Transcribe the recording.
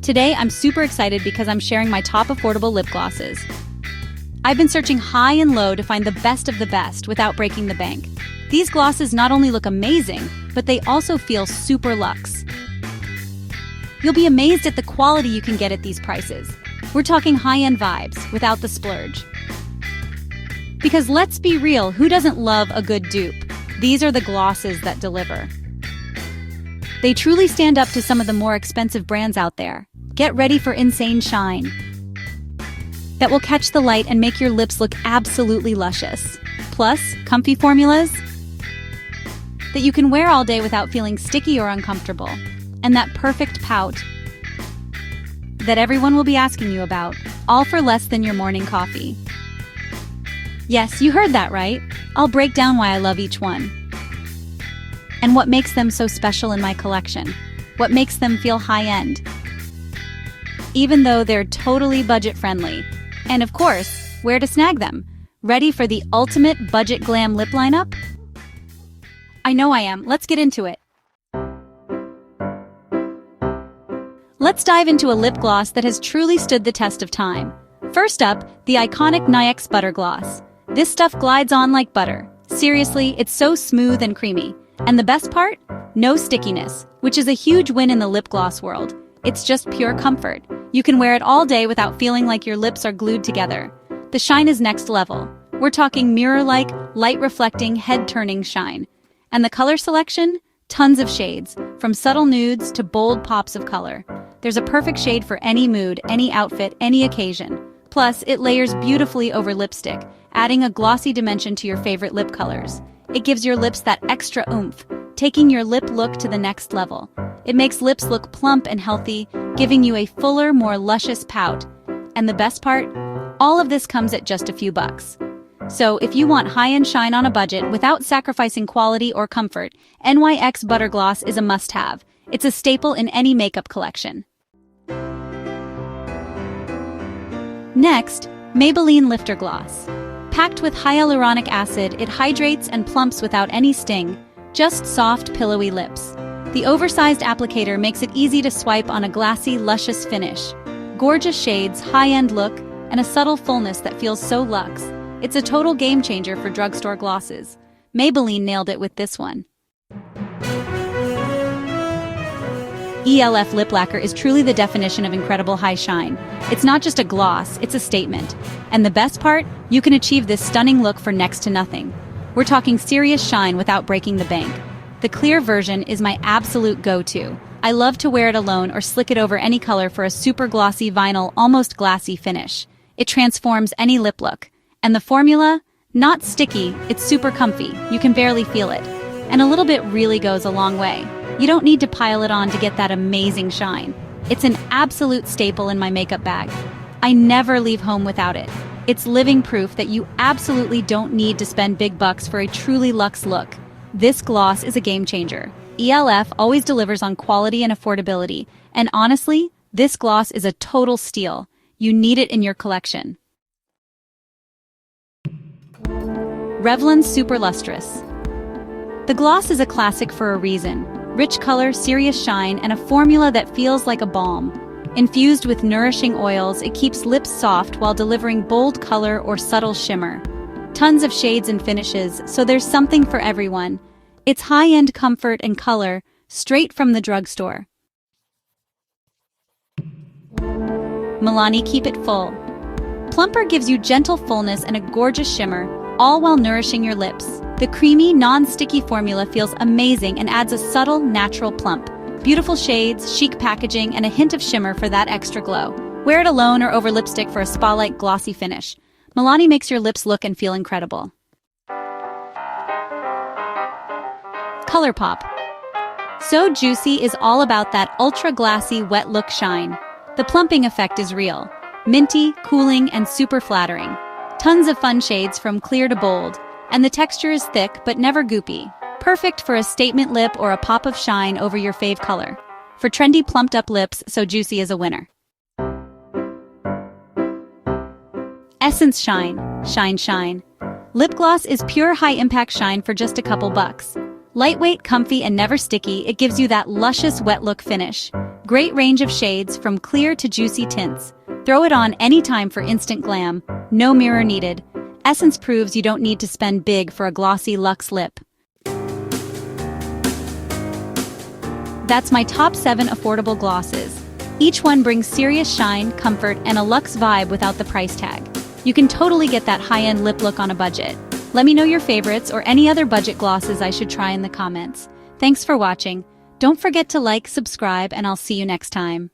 Today, I'm super excited because I'm sharing my top affordable lip glosses. I've been searching high and low to find the best of the best without breaking the bank. These glosses not only look amazing, but they also feel super luxe. You'll be amazed at the quality you can get at these prices. We're talking high-end vibes without the splurge. Because let's be real, who doesn't love a good dupe? These are the glosses that deliver. They truly stand up to some of the more expensive brands out there. Get ready for insane shine that will catch the light and make your lips look absolutely luscious. Plus, comfy formulas that you can wear all day without feeling sticky or uncomfortable. And that perfect pout that everyone will be asking you about, all for less than your morning coffee. Yes, you heard that right. I'll break down why I love each one and what makes them so special in my collection, what makes them feel high-end, even though they're totally budget-friendly. And of course, where to snag them. Ready for the ultimate budget glam lip lineup? I know I am. Let's get into it. Let's dive into a lip gloss that has truly stood the test of time. First up, the iconic NYX Butter Gloss. This stuff glides on like butter. Seriously, it's so smooth and creamy. And the best part? No stickiness, which is a huge win in the lip gloss world. It's just pure comfort. You can wear it all day without feeling like your lips are glued together. The shine is next level. We're talking mirror-like, light-reflecting, head-turning shine. And the color selection? Tons of shades, from subtle nudes to bold pops of color. There's a perfect shade for any mood, any outfit, any occasion. Plus, it layers beautifully over lipstick, adding a glossy dimension to your favorite lip colors. It gives your lips that extra oomph, taking your lip look to the next level. It makes lips look plump and healthy, giving you a fuller, more luscious pout. And the best part? All of this comes at just a few bucks. So if you want high-end shine on a budget without sacrificing quality or comfort, NYX Butter Gloss is a must-have. It's a staple in any makeup collection. Next, Maybelline Lifter Gloss. Packed with hyaluronic acid, it hydrates and plumps without any sting, just soft, pillowy lips. The oversized applicator makes it easy to swipe on a glassy, luscious finish. Gorgeous shades, high-end look, and a subtle fullness that feels so luxe. It's a total game changer for drugstore glosses. Maybelline nailed it with this one. ELF Lip Lacquer is truly the definition of incredible high shine. It's not just a gloss, it's a statement. And the best part? You can achieve this stunning look for next to nothing. We're talking serious shine without breaking the bank. The clear version is my absolute go-to. I love to wear it alone or slick it over any color for a super glossy vinyl, almost glassy finish. It transforms any lip look. And the formula? Not sticky, it's super comfy. You can barely feel it. And a little bit really goes a long way. You don't need to pile it on to get that amazing shine. It's an absolute staple in my makeup bag. I never leave home without it. It's living proof that you absolutely don't need to spend big bucks for a truly luxe look. This gloss is a game changer. ELF always delivers on quality and affordability. And honestly, this gloss is a total steal. You need it in your collection. Revlon Super Lustrous. The gloss is a classic for a reason. Rich color, serious shine, and a formula that feels like a balm. Infused with nourishing oils, it keeps lips soft while delivering bold color or subtle shimmer. Tons of shades and finishes, so there's something for everyone. It's high-end comfort and color, straight from the drugstore. Milani Keep It Full. Plumper gives you gentle fullness and a gorgeous shimmer, all while nourishing your lips. The creamy, non-sticky formula feels amazing and adds a subtle, natural plump. Beautiful shades, chic packaging, and a hint of shimmer for that extra glow. Wear it alone or over lipstick for a spa-like glossy finish. Milani makes your lips look and feel incredible. Colourpop So Juicy is all about that ultra-glassy, wet look shine. The plumping effect is real. Minty, cooling, and super flattering. Tons of fun shades from clear to bold. And the texture is thick but never goopy. Perfect for a statement lip or a pop of shine over your fave color. For trendy plumped up lips, So Juicy is a winner. Essence Shine. Shine Shine. Lip gloss is pure high-impact shine for just a couple bucks. Lightweight, comfy, and never sticky, it gives you that luscious wet look finish. Great range of shades from clear to juicy tints. Throw it on anytime for instant glam. No mirror needed. Essence proves you don't need to spend big for a glossy luxe lip. That's my top 7 affordable glosses. Each one brings serious shine, comfort, and a luxe vibe without the price tag. You can totally get that high-end lip look on a budget. Let me know your favorites or any other budget glosses I should try in the comments. Thanks for watching. Don't forget to like, subscribe, and I'll see you next time.